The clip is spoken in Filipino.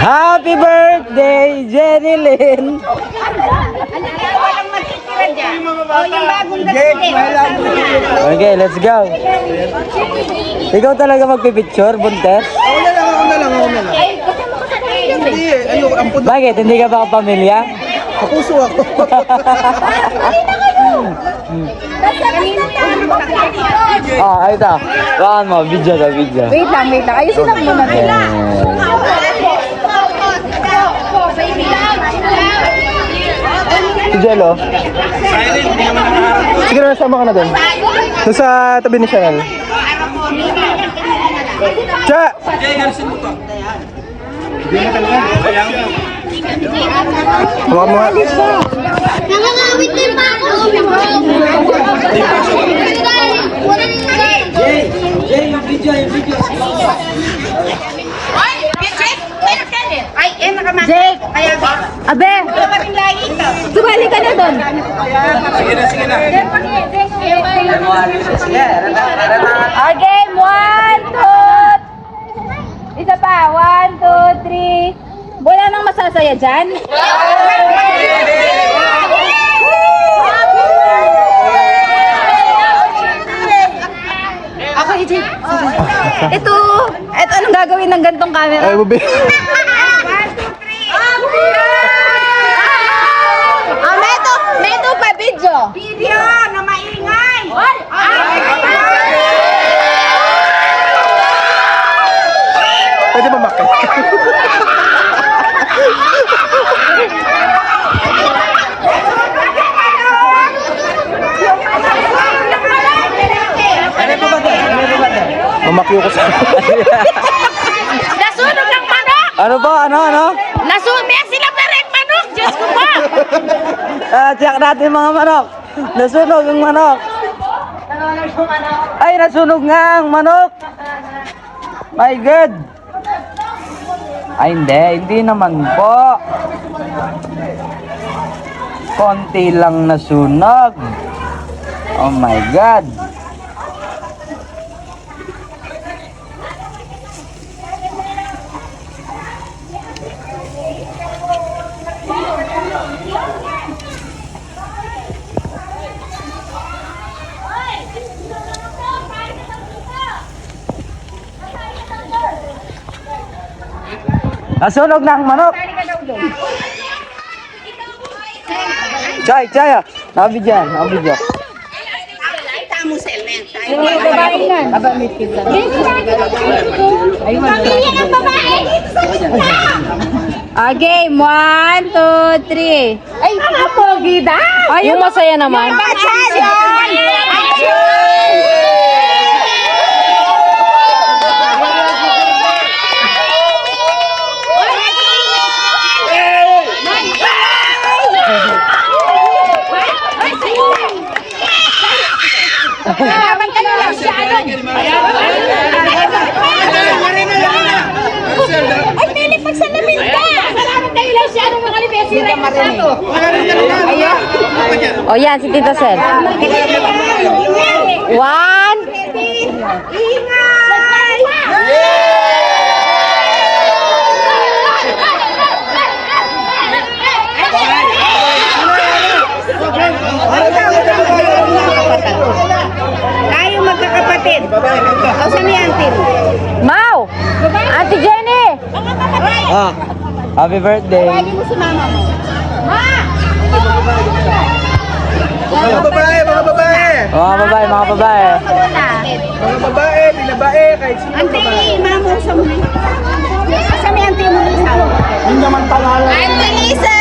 Happy birthday, Jenny Lynn! Okay, let's go. Ikaw talaga magpipicture, Buntes? Ako na lang. Hindi eh, ayoko, ampun. Bakit? Hindi ka ba kapamilya? Kapuso ako. Ah, ito. Baka mo, video na, video. Wait lang. Ayusin lang muna. Si Jello. Sige na, sama ka na doon. Doon sa tabi ni Chanel. Cha! Huwag mo nga. Nakakawit din pa ako. Jay, yung video. Jake! Abe! Sumali ka na doon. Sige na. Okay, 1, 2. Isa pa. 1, 2, 3. Wala nang masasaya dyan? Ako, Jake. Ito anong gagawin ng gantong camera? Ay, bubi. Meto pa video. Video na maingay. Pwede ba makit? Mamakyo ko sa... Nasunog ng manok. Ano ba? Ano? Nasunog sila pa rin manok. Diyos ko pa. Check natin mga manok. Nasunog ang manok. Ay, nasunog nga ang manok. My God. Ay, hindi naman po. Konti lang nasunog. Oh my God. Nasunog na ang manok. Chay. Nakabidyan. Yung babae yan. Aba, may pizza. Okay, 1, 2, 3. Ay, pogi daw. Ay, yung masaya naman. Ay, Philip, pagsalamin ka. Salamat kayo lang siya. Anong mga libesira yung masato? O yan, si Tita Sel. 1. Ingay! Tayo magkakapatid. O, saan yung auntie mo? Mau! Auntie Jenny! Ah, happy birthday. Tawagin mo si mama mo. Ma! Mga babae! Mga babae. Binabae, kahit sino. Auntie, mama mo sa muna. Saan yung auntie mo? Hindi naman pangalan. Auntie Lisa!